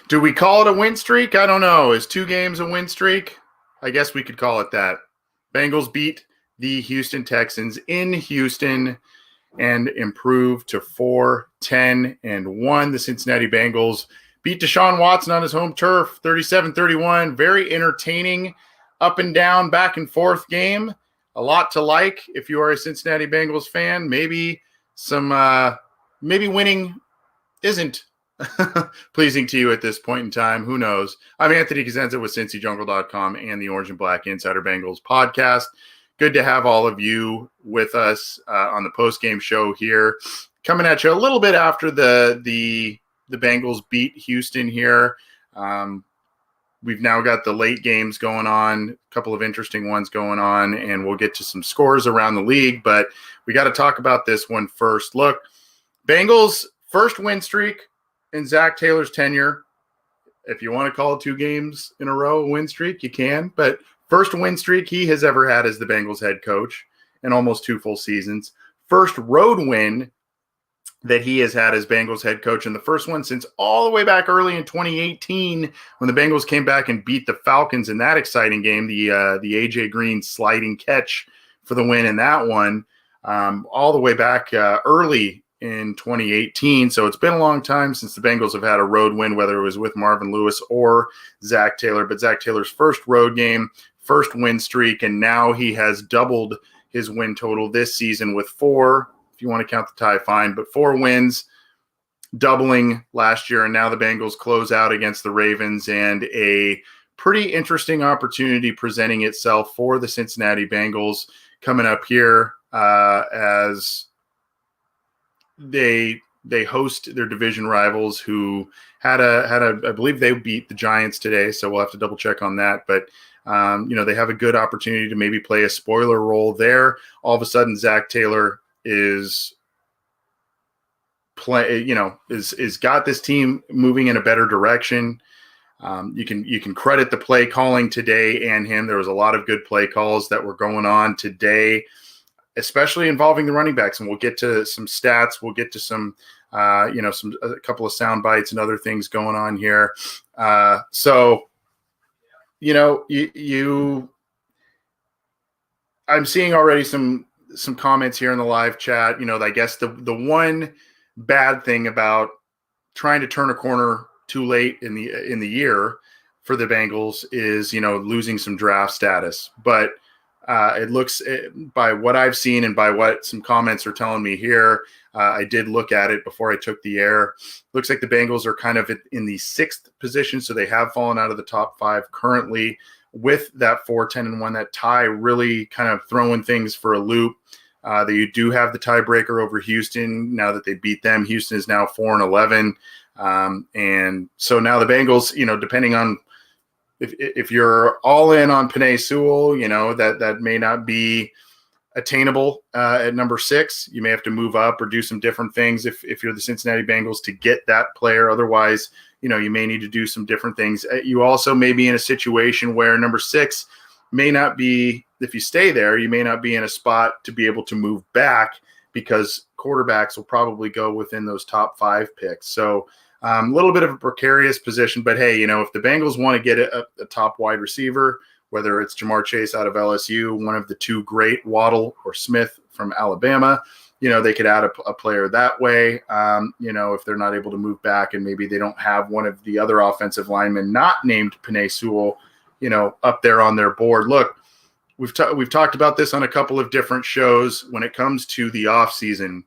Do we call it a win streak? I don't know. Is 2 games a win streak? I guess we could call it that. Bengals beat the Houston Texans in Houston and improved to 4-10-1. The Cincinnati Bengals beat Deshaun Watson on his home turf, 37-31. Very entertaining, up and down, back and forth game. A lot to like if you are a Cincinnati Bengals fan. Maybe winning isn't pleasing to you at this point in time. Who knows? I'm Anthony Cosenza with CincyJungle.com and the Orange and Black Insider Bengals podcast. Good to have all of you with us on the postgame show here. Coming at you a little bit after the Bengals beat Houston here. We've now got the late games going on, a couple of interesting ones going on, and we'll get to some scores around the league, but we got to talk about this one first. Look, Bengals first win streak in Zach Taylor's tenure. If you want to call it 2 games in a row a win streak, you can, but first win streak he has ever had as the Bengals head coach in almost 2 full seasons. First road win that he has had as Bengals head coach, and the first one since all the way back early in 2018 when the Bengals came back and beat the Falcons in that exciting game, the A.J. Green sliding catch for the win in that one, all the way back early in 2018. So it's been a long time since the Bengals have had a road win, whether it was with Marvin Lewis or Zach Taylor. But Zach Taylor's first road game, first win streak, and now he has doubled his win total this season with 4, if you want to count the tie, fine, but 4 wins, doubling last year. And now the Bengals close out against the Ravens, and a pretty interesting opportunity presenting itself for the Cincinnati Bengals coming up here as they host their division rivals, who had a I believe they beat the Giants today, so we'll have to double check on that. But they have a good opportunity to maybe play a spoiler role there. All of a sudden, Zach Taylor is got this team moving in a better direction. You can credit the play calling today and him. There was a lot of good play calls that were going on today, especially involving the running backs. And we'll get to some stats. We'll get to some a couple of sound bites and other things going on here. I'm seeing already some comments here in the live chat. I guess the one bad thing about trying to turn a corner too late in the year for the Bengals is, losing some draft status. But it looks, by what I've seen and by what some comments are telling me here, I did look at it before I took the air. Looks like the Bengals are kind of in the 6th position, so they have fallen out of the top 5 currently. With that 4-10-1, that tie really kind of throwing things for a loop. You do have the tiebreaker over Houston now that they beat them. Houston is now 4-11. And so now the Bengals, depending on if you're all in on Penei Sewell, that may not be attainable at number 6. You may have to move up or do some different things if you're the Cincinnati Bengals to get that player. Otherwise, you may need to do some different things. You also may be in a situation where number 6 may not be, if you stay there, you may not be in a spot to be able to move back because quarterbacks will probably go within those top 5 picks. So a little bit of a precarious position, but hey, if the Bengals want to get a top wide receiver, whether it's Jamar Chase out of LSU, one of the 2 great, Waddle or Smith from Alabama, they could add a player that way. If they're not able to move back and maybe they don't have one of the other offensive linemen not named Penei Sewell, up there on their board. Look, we've talked about this on a couple of different shows. When it comes to the offseason,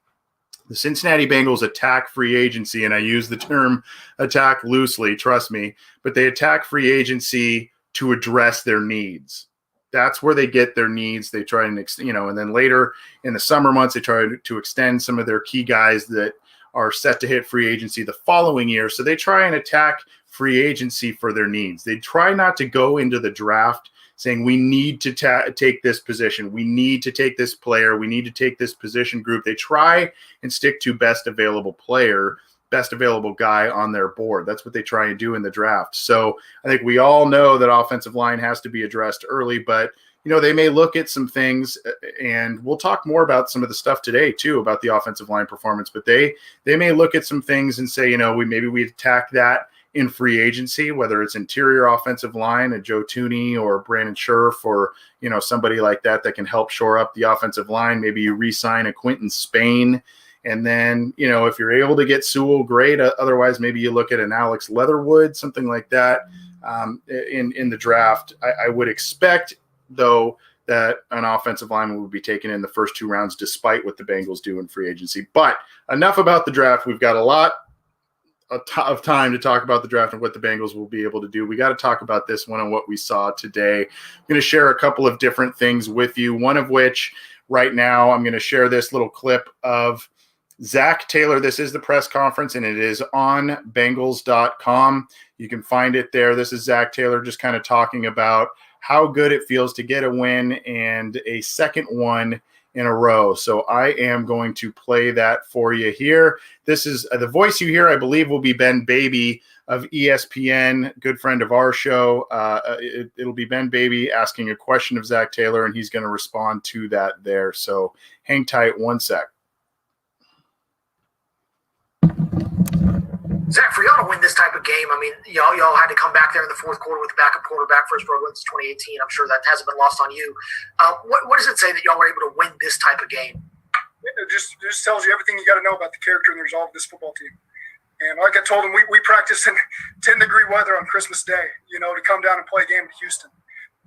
the Cincinnati Bengals attack free agency, and I use the term attack loosely, trust me, but they attack free agency to address their needs. That's where they get their needs. They try and, and then later in the summer months, they try to extend some of their key guys that are set to hit free agency the following year. So they try and attack free agency for their needs. They try not to go into the draft saying we need to take this position. We need to take this player. We need to take this position group. They try and stick to best available player, best available guy on their board. That's what they try and do in the draft. So I think we all know that offensive line has to be addressed early, but they may look at some things, and we'll talk more about some of the stuff today too about the offensive line performance, but they may look at some things and say, we attack that in free agency, whether it's interior offensive line, a Joe Tooney or Brandon Scherf, or, somebody like that can help shore up the offensive line. Maybe you re-sign a Quinton Spain. And then, if you're able to get Sewell, great. Otherwise, maybe you look at an Alex Leatherwood, something like that in the draft. I would expect, though, that an offensive lineman would be taken in the first 2 rounds, despite what the Bengals do in free agency. But enough about the draft. We've got a lot of time to talk about the draft and what the Bengals will be able to do. We got to talk about this one and what we saw today. I'm going to share a couple of different things with you, one of which right now I'm going to share this little clip of Zach Taylor. This is the press conference, and it is on Bengals.com. You can find it there. This is Zach Taylor just kind of talking about how good it feels to get a win and a second one in a row. So I am going to play that for you here. This is the voice you hear, I believe, will be Ben Baby of ESPN, good friend of our show. It'll be Ben Baby asking a question of Zach Taylor, and he's going to respond to that there. So hang tight one sec. Zach, for y'all to win this type of game, I mean, y'all had to come back there in the fourth quarter with the backup quarterback, first road wins 2018. I'm sure that hasn't been lost on you. What does it say that y'all were able to win this type of game? It just tells you everything you got to know about the character and the resolve of this football team. And like I told him, we practiced in 10-degree weather on Christmas Day, to come down and play a game in Houston.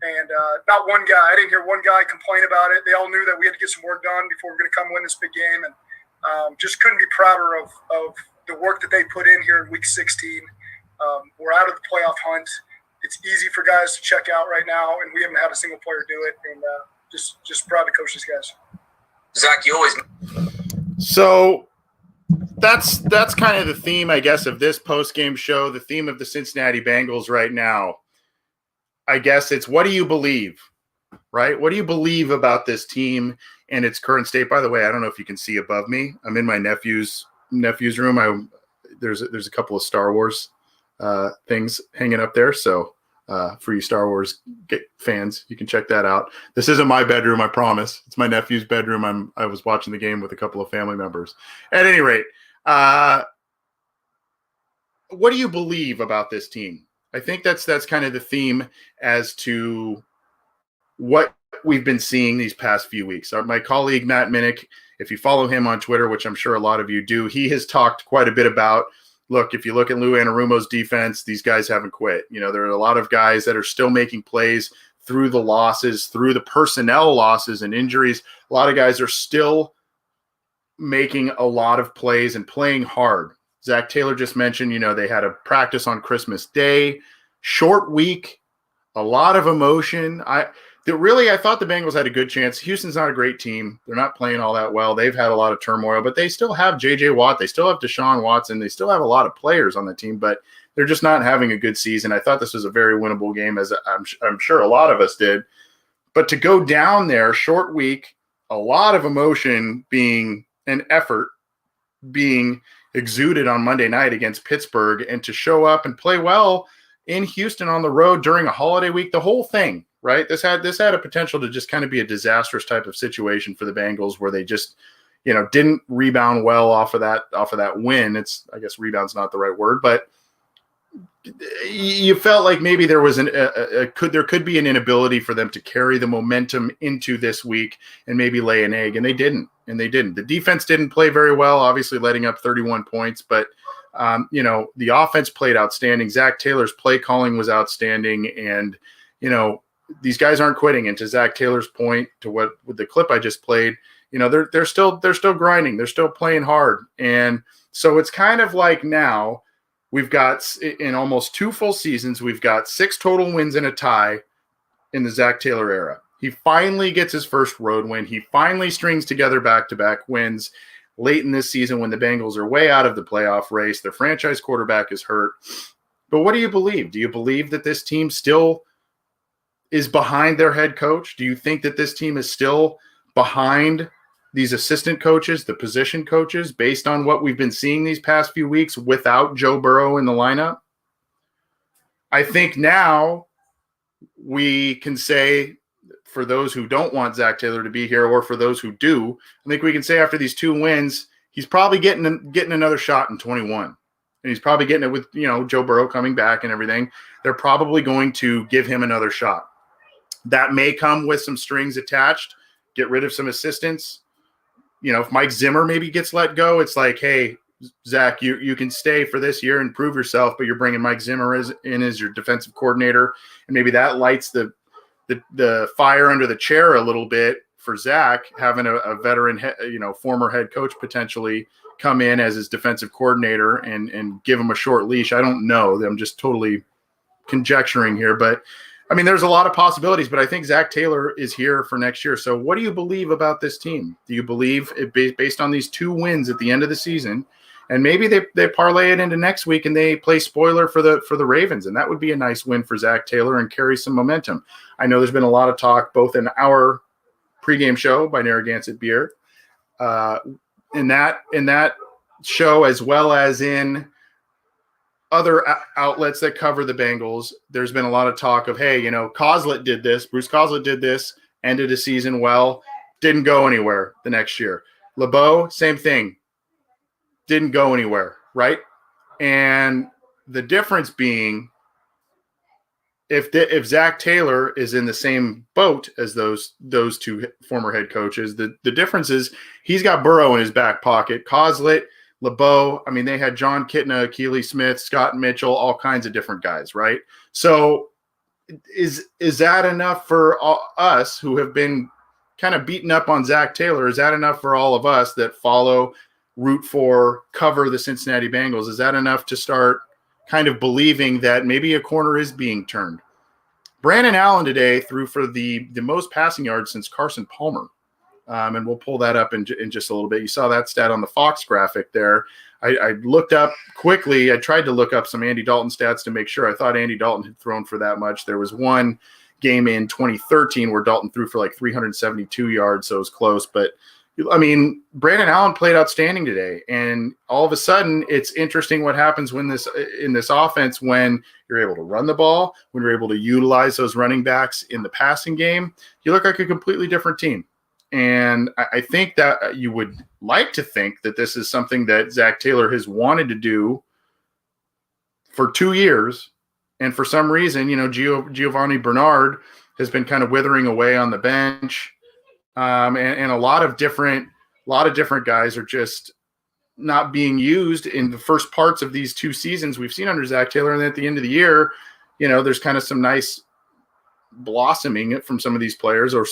And not one guy, I didn't hear one guy complain about it. They all knew that we had to get some work done before we were going to come win this big game. And just couldn't be prouder of the work that they put in here in week 16. We're out of the playoff hunt. It's easy for guys to check out right now, and we haven't had a single player do it. And just proud to coach these guys. Zach, you always. So that's kind of the theme, I guess, of this post-game show. The theme of the Cincinnati Bengals right now, I guess, it's what do you believe, right? What do you believe about this team and its current state? By the way, I don't know if you can see above me. I'm in my nephew's room. There's a couple of Star Wars things hanging up there, so for you Star Wars fans, you can check that out. This isn't my bedroom, I promise. It's my nephew's bedroom. I was watching the game with a couple of family members. At any rate, what do you believe about this team? I think that's kind of the theme as to what we've been seeing these past few weeks. My colleague Matt Minnick, if you follow him on Twitter, which I'm sure a lot of you do, he has talked quite a bit about, look, if you look at Lou Anarumo's defense, these guys haven't quit. There are a lot of guys that are still making plays through the losses, through the personnel losses and injuries. A lot of guys are still making a lot of plays and playing hard. Zach Taylor just mentioned, they had a practice on Christmas Day, short week, a lot of emotion. I thought the Bengals had a good chance. Houston's not a great team. They're not playing all that well. They've had a lot of turmoil, but they still have J.J. Watt. They still have Deshaun Watson. They still have a lot of players on the team, but they're just not having a good season. I thought this was a very winnable game, as I'm sure a lot of us did. But to go down there, short week, a lot of emotion being an effort being exuded on Monday night against Pittsburgh, and to show up and play well in Houston on the road during a holiday week, the whole thing. Right. This had a potential to just kind of be a disastrous type of situation for the Bengals, where they just, didn't rebound well off of that win. I guess rebound's not the right word, but you felt like maybe there was there could be an inability for them to carry the momentum into this week and maybe lay an egg, and they didn't. The defense didn't play very well, obviously letting up 31 points, but the offense played outstanding. Zach Taylor's play calling was outstanding, and these guys aren't quitting. And to Zach Taylor's point, to what with the clip I just played, they're still grinding. They're still playing hard. And so it's kind of like now we've got, in almost 2 full seasons, we've got 6 total wins and a tie in the Zach Taylor era. He finally gets his first road win. He finally strings together back-to-back wins late in this season when the Bengals are way out of the playoff race. Their franchise quarterback is hurt. But what do you believe? Do you believe that this team still is behind their head coach? Do you think that this team is still behind these assistant coaches, the position coaches, based on what we've been seeing these past few weeks without Joe Burrow in the lineup? I think now we can say, for those who don't want Zach Taylor to be here, or for those who do, I think we can say after these 2 wins, he's probably getting another shot in 21. and he's probably getting it with, Joe Burrow coming back and everything. They're probably going to give him another shot. That may come with some strings attached, get rid of some assistants. If Mike Zimmer maybe gets let go, it's like, hey, Zach, you can stay for this year and prove yourself, but you're bringing Mike Zimmer in as your defensive coordinator, and maybe that lights the fire under the chair a little bit for Zach, having a veteran, former head coach potentially come in as his defensive coordinator and give him a short leash. I don't know. I'm just totally conjecturing here, but I mean, there's a lot of possibilities, but I think Zach Taylor is here for next year. So what do you believe about this team? Do you believe based on these 2 wins at the end of the season, and maybe they parlay it into next week and they play spoiler for the Ravens, and that would be a nice win for Zach Taylor and carry some momentum. I know there's been a lot of talk both in our pregame show by Narragansett Beer, in that show, as well as in other outlets that cover the Bengals. There's been a lot of talk of, hey, Bruce Coslet did this, ended the season well, didn't go anywhere the next year. LeBeau, same thing, didn't go anywhere, right? And the difference being, if Zach Taylor is in the same boat as those 2 former head coaches, the difference is he's got Burrow in his back pocket. Coslet, LeBeau, I mean, they had John Kitna, Keely Smith, Scott Mitchell, all kinds of different guys, right? So is that enough for us who have been kind of beaten up on Zach Taylor? Is that enough for all of us that follow, root for, cover the Cincinnati Bengals? Is that enough to start kind of believing that maybe a corner is being turned? Brandon Allen today threw for the most passing yards since Carson Palmer. And we'll pull that up in just a little bit. You saw that stat on the Fox graphic there. I looked up quickly. I tried to look up some Andy Dalton stats to make sure. I thought Andy Dalton had thrown for that much. There was one game in 2013 where Dalton threw for like 372 yards, so it was close. But, I mean, Brandon Allen played outstanding today. And all of a sudden, it's interesting what happens in this offense when you're able to run the ball, when you're able to utilize those running backs in the passing game. You look like a completely different team. And I think that you would like to think that this is something that Zach Taylor has wanted to do for 2 years. And for some reason, Giovanni Bernard has been kind of withering away on the bench. And a lot of different guys are just not being used in the first parts of these 2 seasons we've seen under Zach Taylor. And then at the end of the year, there's kind of some nice blossoming from some of these players, or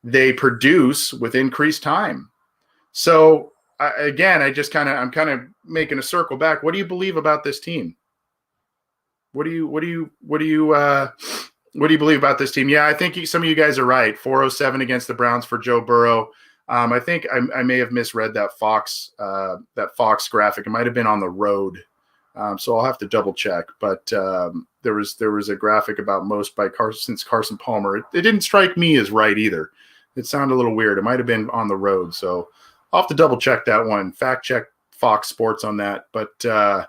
they produce with increased time. So I'm kind of making a circle back. What do you believe about this team? What do you believe about this team? Yeah, I think some of you guys are right. 407 against the Browns for Joe Burrow. I think I may have misread that Fox graphic. It might have been on the road. So I'll have to double check, but there was a graphic about most by since Carson Palmer. It didn't strike me as right either. It sounded a little weird. It might have been on the road. So I'll have to double check that one. Fact check Fox Sports on that. But at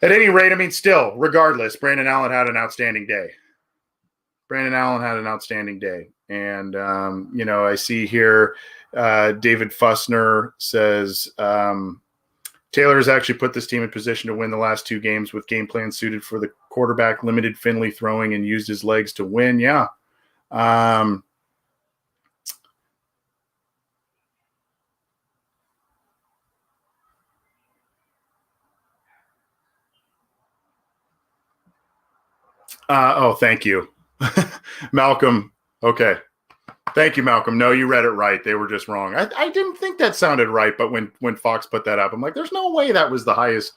any rate, I mean, still, regardless, Brandon Allen had an outstanding day. And, I see here David Fussner says Taylor has actually put this team in position to win the last 2 games with game plan suited for the quarterback, limited Finley throwing, and used his legs to win. Yeah. Thank you. Malcolm. Okay. Thank you, Malcolm. No, you read it right. They were just wrong. I didn't think that sounded right, but when Fox put that up, I'm like, there's no way that was the highest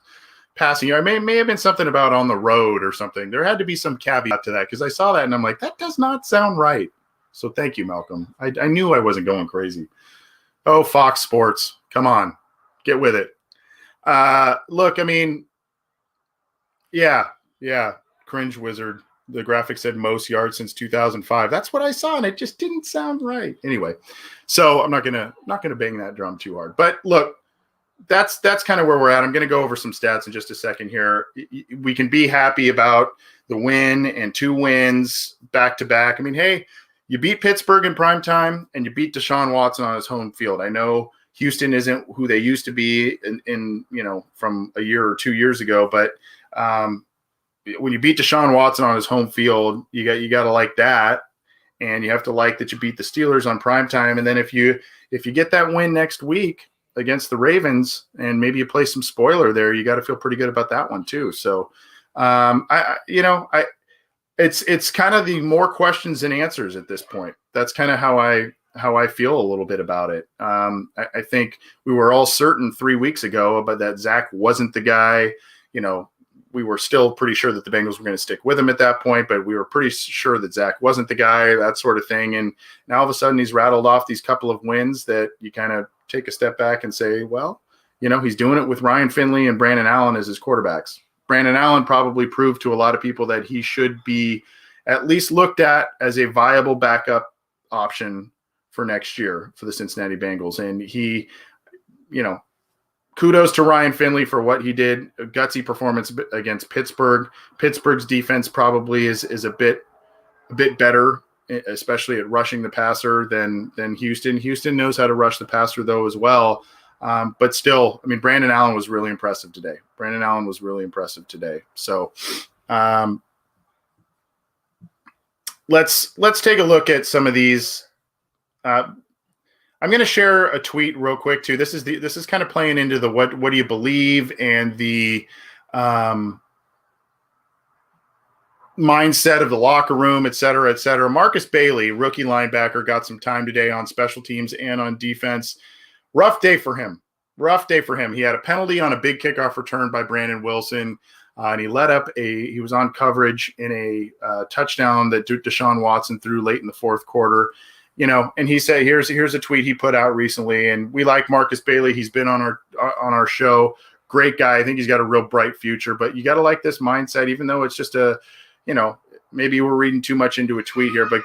passing yard. It may have been something about on the road or something. There had to be some caveat to that because I saw that and I'm like, that does not sound right. So thank you, Malcolm. I knew I wasn't going crazy. Oh, Fox Sports. Come on. Get with it. Look, I mean, yeah. Cringe wizard. The graphic said most yards since 2005. That's what I saw, and it just didn't sound right. Anyway, so I'm not gonna bang that drum too hard. But look, that's kind of where we're at. I'm gonna go over some stats in just a second here. We can be happy about the win and 2 wins back to back. I mean, hey, you beat Pittsburgh in primetime, and you beat Deshaun Watson on his home field. I know Houston isn't who they used to be in from a year or 2 years ago. But when you beat Deshaun Watson on his home field, you got to like that. And you have to like that you beat the Steelers on primetime. And then if you get that win next week against the Ravens and maybe you play some spoiler there, you got to feel pretty good about that one too. So it's kind of the more questions than answers at this point. That's kind of how I feel a little bit about it. I think we were all certain 3 weeks ago, but that Zach wasn't the guy. We were still pretty sure that the Bengals were going to stick with him at that point, but we were pretty sure that Zach wasn't the guy, that sort of thing. And now all of a sudden he's rattled off these couple of wins that you kind of take a step back and say, well, he's doing it with Ryan Finley and Brandon Allen as his quarterbacks. Brandon Allen probably proved to a lot of people that he should be at least looked at as a viable backup option for next year for the Cincinnati Bengals. And he, kudos to Ryan Finley for what he did. A gutsy performance against Pittsburgh. Pittsburgh's defense probably is a bit better, especially at rushing the passer than Houston. Houston knows how to rush the passer though as well. But still, Brandon Allen was really impressive today. So let's take a look at some of these. I'm going to share a tweet real quick too. This is kind of playing into the what do you believe and the mindset of the locker room, et cetera, et cetera. Marcus Bailey, rookie linebacker, got some time today on special teams and on defense. Rough day for him. He had a penalty on a big kickoff return by Brandon Wilson, and he was on coverage in a touchdown that Deshaun Watson threw late in the fourth quarter. And he said, here's a tweet he put out recently, and we like Marcus Bailey. He's been on our show. Great guy. I think he's got a real bright future, but you got to like this mindset, even though it's just maybe we're reading too much into a tweet here, but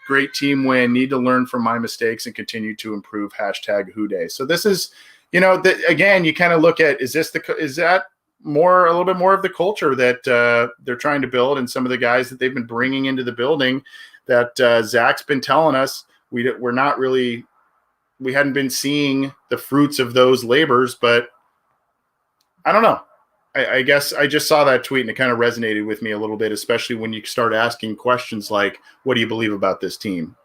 great team win. Need to learn from my mistakes and continue to improve. #Houday. So this is, again, you kind of look at, is that a little bit more of the culture that they're trying to build, and some of the guys that they've been bringing into the building that Zach's been telling us we hadn't been seeing the fruits of those labors, but I don't know. I guess I just saw that tweet and it kind of resonated with me a little bit, especially when you start asking questions like, what do you believe about this team?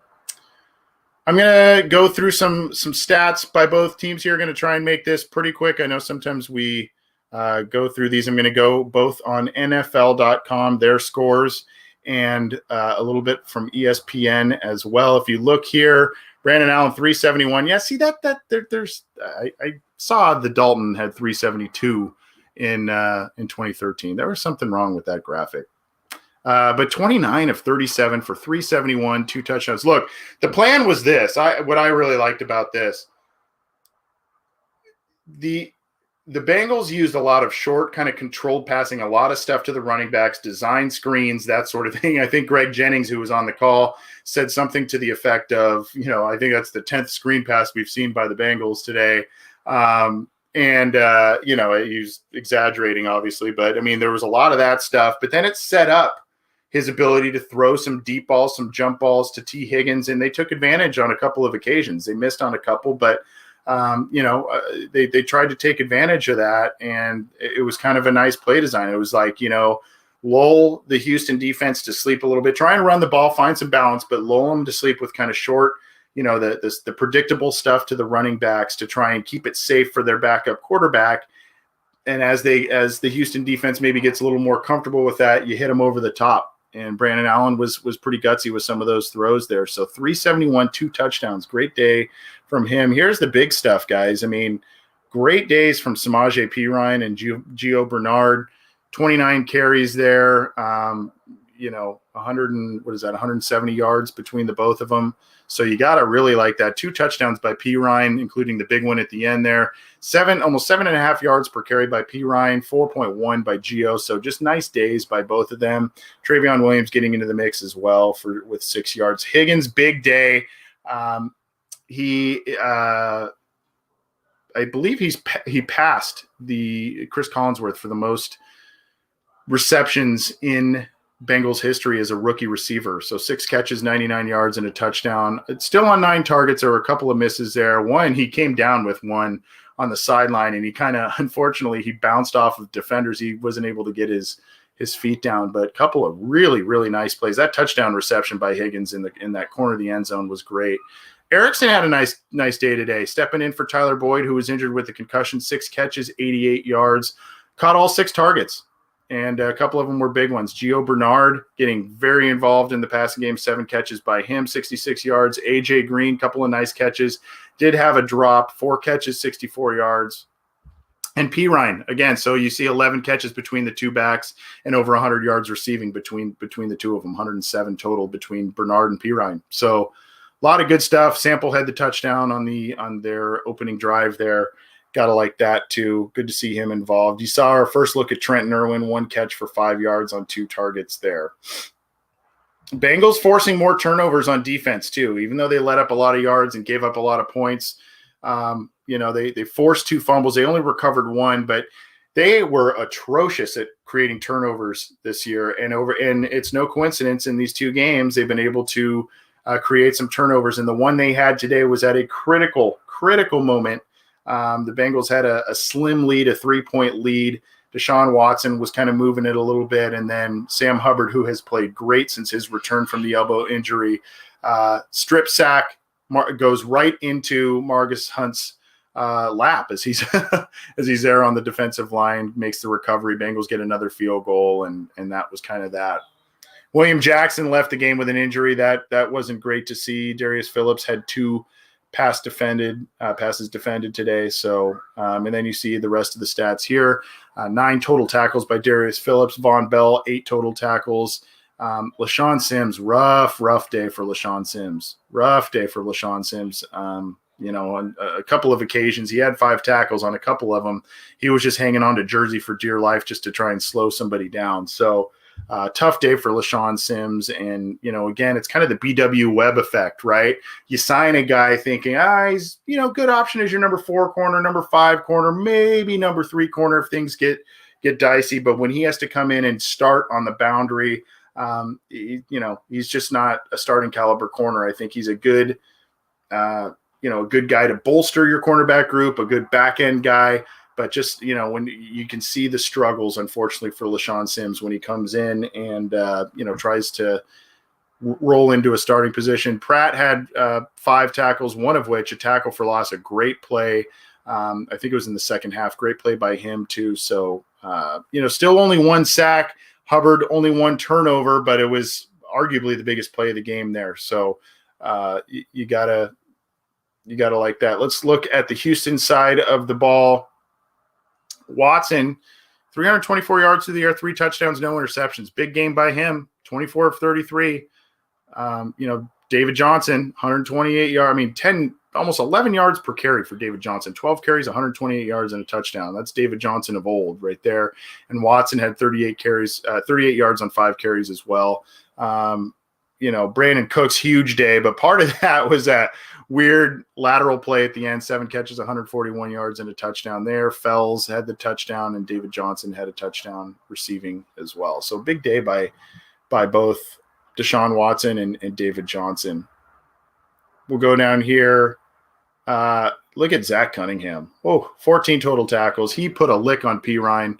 I'm going to go through some stats by both teams here. I'm going to try and make this pretty quick. I know sometimes we go through these. I'm going to go both on NFL.com, their scores, and a little bit from ESPN as well. If you look here, Brandon Allen 371. Yeah, see that there's I saw the Dalton had 372 in 2013. There was something wrong with that graphic. But 29 of 37 for 371, 2 touchdowns. Look, the plan was this. What I really liked about this, the Bengals used a lot of short, kind of controlled passing, a lot of stuff to the running backs, design screens, that sort of thing. I think Greg Jennings, who was on the call, said something to the effect of, I think that's the 10th screen pass we've seen by the Bengals today. He was exaggerating, obviously, but there was a lot of that stuff. But then it set up his ability to throw some deep balls, some jump balls to T. Higgins, and they took advantage on a couple of occasions. They missed on a couple, but they tried to take advantage of that, and it was kind of a nice play design. It was like, lull the Houston defense to sleep a little bit, try and run the ball, find some balance, but lull them to sleep with kind of short, the predictable stuff to the running backs to try and keep it safe for their backup quarterback. And as the Houston defense maybe gets a little more comfortable with that, you hit them over the top. And Brandon Allen was pretty gutsy with some of those throws there. So 371, 2 touchdowns. Great day from him. Here's the big stuff, guys. Great days from Samaje Perine and Gio Bernard. 29 carries there. 170 yards between the both of them. So you got to really like that. 2 touchdowns by Perine, including the big one at the end there. Almost 7.5 yards per carry by Perine, 4.1 by Gio. So just nice days by both of them. Travion Williams getting into the mix as well with 6 yards. Higgins, big day. I believe he passed the Chris Collinsworth for the most receptions in Bengals history as a rookie receiver. So 6 catches, 99 yards, and a touchdown. It's still on 9 targets. There were a couple of misses there. One, he came down with one on the sideline, and he kind of, unfortunately, he bounced off of defenders. He wasn't able to get his feet down, but a couple of really, really nice plays. That touchdown reception by Higgins in that corner of the end zone was great. Erickson had a nice day today, stepping in for Tyler Boyd, who was injured with a concussion. 6 catches, 88 yards, caught all 6 targets, and a couple of them were big ones. Gio Bernard getting very involved in the passing game, 7 catches by him, 66 yards. AJ Green, couple of nice catches, did have a drop, 4 catches, 64 yards. And Pirine, again, so you see 11 catches between the two backs and over 100 yards receiving between the two of them, 107 total between Bernard and Pirine. So a lot of good stuff. Sample had the touchdown on their opening drive there. Got to like that too. Good to see him involved. You saw our first look at Trenton Irwin, 1 catch for 5 yards on 2 targets there. Bengals forcing more turnovers on defense too, even though they let up a lot of yards and gave up a lot of points. They forced 2 fumbles. They only recovered 1, but they were atrocious at creating turnovers this year. And it's no coincidence in these 2 games they've been able to create some turnovers. And the one they had today was at a critical moment. The Bengals had a slim lead, a 3-point lead. Deshaun Watson was kind of moving it a little bit, and then Sam Hubbard, who has played great since his return from the elbow injury, strip sack. Goes right into Margus Hunt's lap as he's there on the defensive line, makes the recovery. Bengals get another field goal, and that was kind of that. William Jackson left the game with an injury. That wasn't great to see. Darius Phillips had 2 passes defended today. So, and then you see the rest of the stats here. 9 total tackles by Darius Phillips. Von Bell, 8 total tackles. LaShawn Sims, rough day for LaShawn Sims. On a couple of occasions, he had 5 tackles. On a couple of them, he was just hanging on to jersey for dear life just to try and slow somebody down. So tough day for LaShawn Sims. And, again, it's kind of the BW Webb effect, right? You sign a guy thinking, he's, good option as your number 4 corner, number 5 corner, maybe number 3 corner if things get dicey. But when he has to come in and start on the boundary, he's just not a starting caliber corner. I think he's a good, a good guy to bolster your cornerback group, a good back end guy. But just, when you can see the struggles, unfortunately, for LaShawn Sims when he comes in and, tries to roll into a starting position. Pratt had 5 tackles, one of which a tackle for loss, a great play. I think it was in the second half. Great play by him too. So, still only 1 sack. Hubbard only 1 turnover, but it was arguably the biggest play of the game there. So you gotta like that. Let's look at the Houston side of the ball. Watson, 324 yards through the air, 3 touchdowns, no interceptions. Big game by him, 24 of 33. David Johnson, 128 yards. Almost 11 yards per carry for David Johnson. 12 carries, 128 yards, and a touchdown. That's David Johnson of old right there. And Watson had 38 yards on 5 carries as well. Brandon Cook's huge day, but part of that was that weird lateral play at the end, 7 catches, 141 yards, and a touchdown there. Fells had the touchdown, and David Johnson had a touchdown receiving as well. So big day by both Deshaun Watson and David Johnson. We'll go down here. Look at Zach Cunningham. 14 total tackles. He put a lick on Pirine.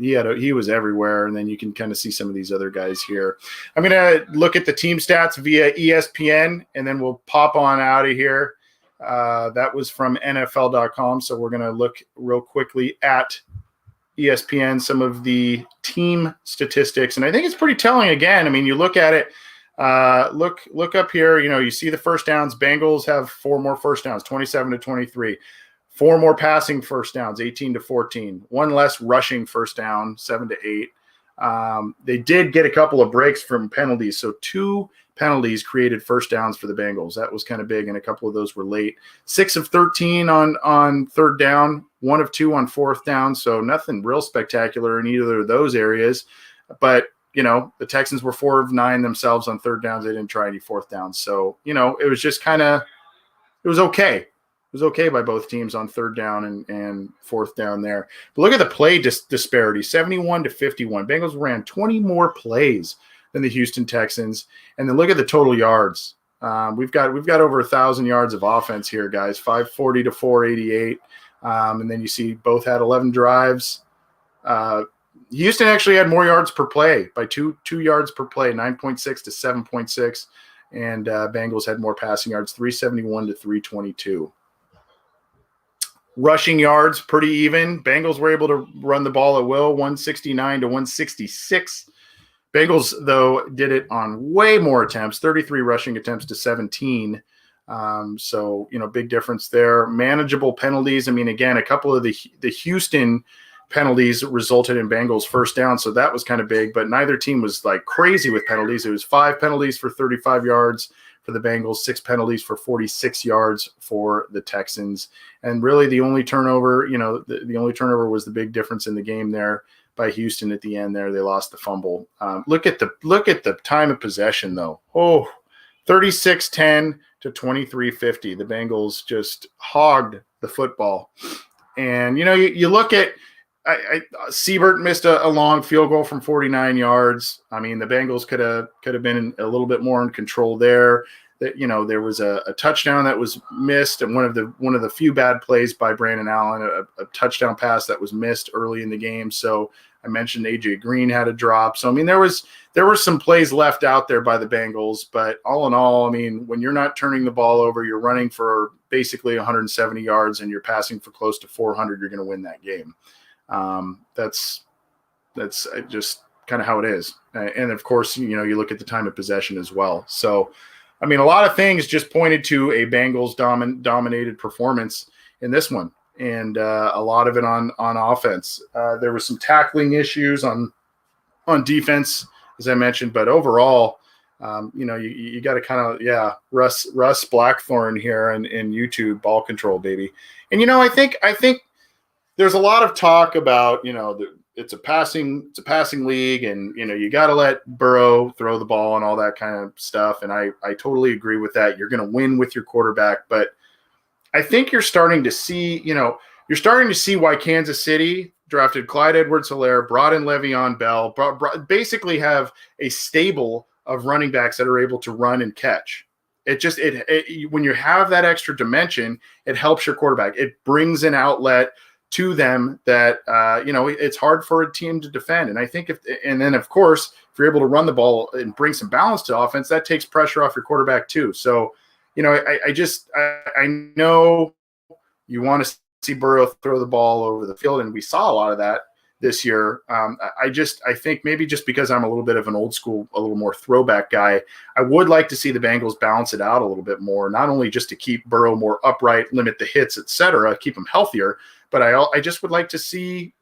He was everywhere, and then you can kind of see some of these other guys here. I'm going to look at the team stats via ESPN, and then we'll pop on out of here. That was from NFL.com, so we're going to look real quickly at ESPN, some of the team statistics, and I think it's pretty telling. Again, you look at it. Look up here. You see the first downs. Bengals have 4 more first downs, 27-23. 4 more passing first downs, 18-14. 1 less rushing first down, 7-8. They did get a couple of breaks from penalties, so 2 penalties created first downs for the Bengals. That was kind of big, and a couple of those were late. 6 of 13 on third down, 1 of 2 on fourth down, so nothing real spectacular in either of those areas. But the Texans were 4 of 9 themselves on third downs. They didn't try any fourth downs. So, it was just it was okay. was okay by both teams on third down and fourth down there. But look at the play disparity, 71-51. Bengals ran 20 more plays than the Houston Texans. And then look at the total yards. We've got over 1,000 yards of offense here, guys, 540 to 488. And then you see both had 11 drives. Houston actually had more yards per play by two yards per play, 9.6 to 7.6. And Bengals had more passing yards, 371 to 322. Rushing yards, pretty even. Bengals were able to run the ball at will, 169 to 166. Bengals, though, did it on way more attempts, 33 rushing attempts to 17. So, big difference there. Manageable penalties. I mean, again, a couple of the Houston penalties resulted in Bengals first down, so that was kind of big, but neither team was like crazy with penalties. It was 5 penalties for 35 yards for the Bengals, 6 penalties for 46 yards for the Texans. And really the only turnover, the only turnover was the big difference in the game there by Houston at the end there. They lost the fumble. Look at the time of possession though. 36-10 to 23-50. The Bengals just hogged the football. And, you look at Siebert missed a long field goal from 49 yards. I mean, the Bengals could have been a little bit more in control there. That there was a touchdown that was missed, and one of the few bad plays by Brandon Allen, a touchdown pass that was missed early in the game. So I mentioned AJ Green had a drop. So I mean, there were some plays left out there by the Bengals, but all in all, I mean, when you're not turning the ball over, you're running for basically 170 yards and you're passing for close to 400, you're going to win that game. That's just kind of how it is. And of course, you look at the time of possession as well. So, I mean, a lot of things just pointed to a Bengals dominated performance in this one. And, a lot of it on offense. There were some tackling issues on defense, as I mentioned, but overall, you got to kind of, Russ Blackthorn here in YouTube, ball control, baby. And, I think there's a lot of talk about, it's a passing league, and you got to let Burrow throw the ball and all that kind of stuff. And I totally agree with that. You're going to win with your quarterback, but I think you're starting to see why Kansas City drafted Clyde Edwards-Helaire, brought in Le'Veon Bell, basically have a stable of running backs that are able to run and catch. When you have that extra dimension, it helps your quarterback. It brings an outlet to them that, it's hard for a team to defend. And I think then of course, if you're able to run the ball and bring some balance to offense, that takes pressure off your quarterback too. So, I know you want to see Burrow throw the ball over the field, and we saw a lot of that this year. I think maybe just because I'm a little bit of an old school, a little more throwback guy, I would like to see the Bengals balance it out a little bit more, not only just to keep Burrow more upright, limit the hits, etc., keep him healthier, but I just would like to see,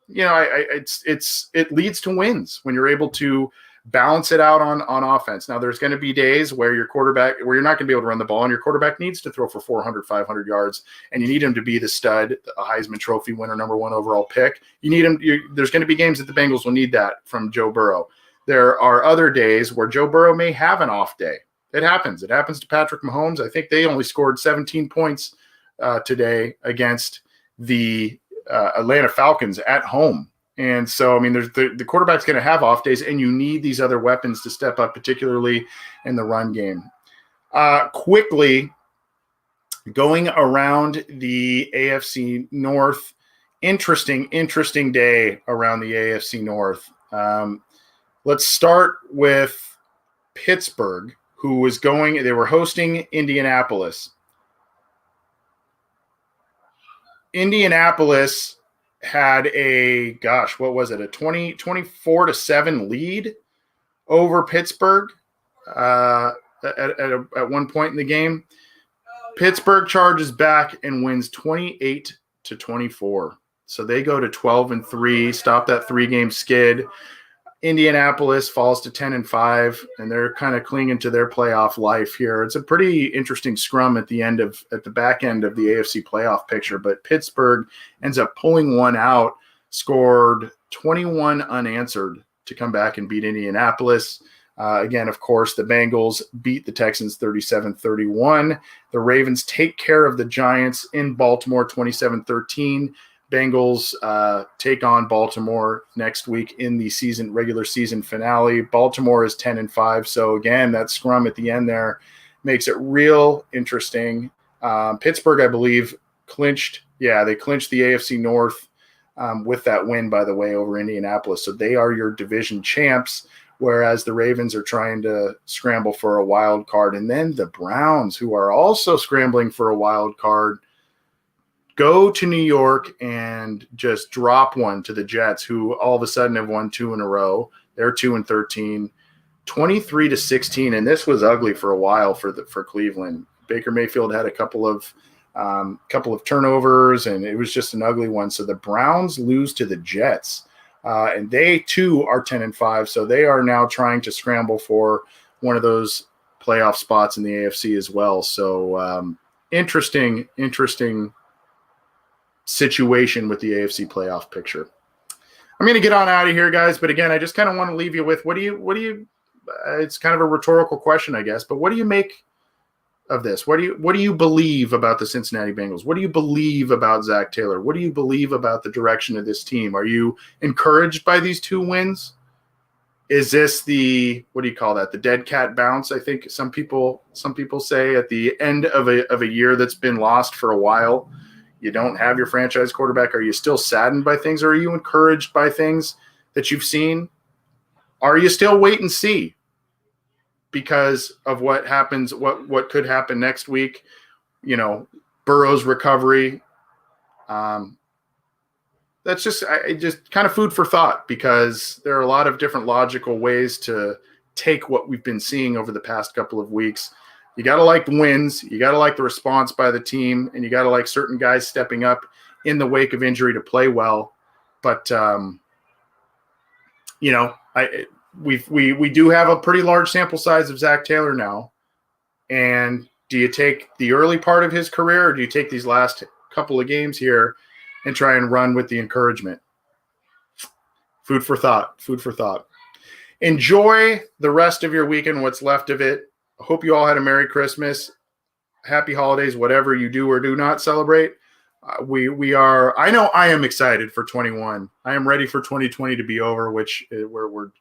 it leads to wins when you're able to balance it out on offense. Now there's going to be days where you're not going to be able to run the ball, and your quarterback needs to throw for 400, 500 yards, and you need him to be the stud, a Heisman Trophy winner, number 1 overall pick. You need him. There's going to be games that the Bengals will need that from Joe Burrow. There are other days where Joe Burrow may have an off day. It happens. It happens to Patrick Mahomes. I think they only scored 17 points today against the Atlanta Falcons at home. And so, I mean, the quarterback's going to have off days, and you need these other weapons to step up, particularly in the run game. Quickly, going around the AFC North, interesting day around the AFC North. Let's start with Pittsburgh, they were hosting Indianapolis. Indianapolis had a 24-7 lead over Pittsburgh at one point in the game. Pittsburgh charges back and wins 28-24. So they go to 12-3, stop that 3-game skid. Indianapolis falls to 10-5, and they're kind of clinging to their playoff life here. It's a pretty interesting scrum at the back end of the AFC playoff picture, but Pittsburgh ends up pulling one out, scored 21 unanswered to come back and beat Indianapolis. Again, of course, the Bengals beat the Texans 37-31. The Ravens take care of the Giants in Baltimore 27-13. Bengals take on Baltimore next week in the regular season finale. Baltimore is 10-5. So again, that scrum at the end there makes it real interesting. Pittsburgh, I believe, clinched. Yeah, they clinched the AFC North with that win, by the way, over Indianapolis. So they are your division champs, whereas the Ravens are trying to scramble for a wild card. And then the Browns, who are also scrambling for a wild card, go to New York and just drop one to the Jets, who all of a sudden have won 2 in a row. They're 2-13, 23-16, and this was ugly for a while for Cleveland. Baker Mayfield had a couple of turnovers, and it was just an ugly one. So the Browns lose to the Jets, and they too are 10-5. So they are now trying to scramble for one of those playoff spots in the AFC as well. So interesting situation with the AFC playoff picture. I'm going to get on out of here, guys. But again, I just kind of want to leave you with what do you? It's kind of a rhetorical question, I guess. But what do you make of this? What do you believe about the Cincinnati Bengals? What do you believe about Zach Taylor? What do you believe about the direction of this team? Are you encouraged by these 2 wins? Is this the, what do you call that? The dead cat bounce? I think some people say at the end of a year that's been lost for a while. You don't have your franchise quarterback. Are you still saddened by things? Or are you encouraged by things that you've seen? Are you still wait and see because of what happens, what could happen next week? Burrow's recovery. That's just kind of food for thought, because there are a lot of different logical ways to take what we've been seeing over the past couple of weeks. You got to like the wins. You got to like the response by the team, and you got to like certain guys stepping up in the wake of injury to play well. But, we do have a pretty large sample size of Zach Taylor now. And do you take the early part of his career, or do you take these last couple of games here and try and run with the encouragement? Food for thought. Enjoy the rest of your weekend, what's left of it. I hope you all had a Merry Christmas, Happy Holidays, whatever you do or do not celebrate. We are. I know I am excited for 21. I am ready for 2020 to be over, which we're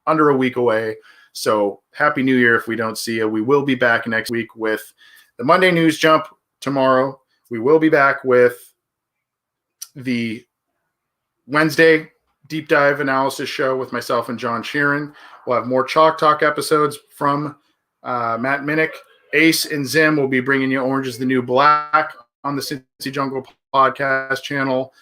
under a week away. So Happy New Year if we don't see you. We will be back next week with the Monday News Jump tomorrow. We will be back with the Wednesday deep dive analysis show with myself and John Sheeran. We'll have more Chalk Talk episodes from Matt Minnick. Ace and Zim will be bringing you Orange is the New Black on the Cincy Jungle podcast channel.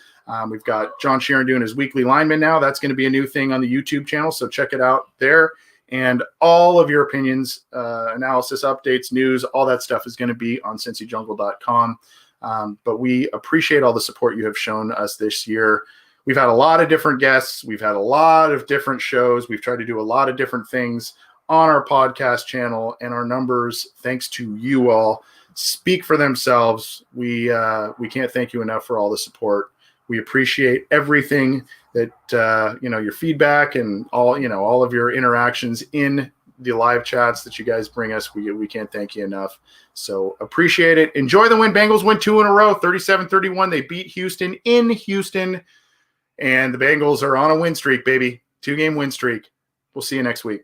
We've got John Sheeran doing his weekly lineman now. That's going to be a new thing on the YouTube channel, so check it out there. And all of your opinions, analysis, updates, news, all that stuff is going to be on cincyjungle.com. But we appreciate all the support you have shown us this year. We've had a lot of different guests. We've had a lot of different shows. We've tried to do a lot of different things on our podcast channel, and our numbers, thanks to you all, speak for themselves. We can't thank you enough for all the support. We appreciate everything that your feedback and all of your interactions in the live chats that you guys bring us. We can't thank you enough. So appreciate it. Enjoy the win. Bengals win 2 in a row, 37-31. They beat Houston in Houston, and the Bengals are on a win streak, baby. 2-game win streak. We'll see you next week.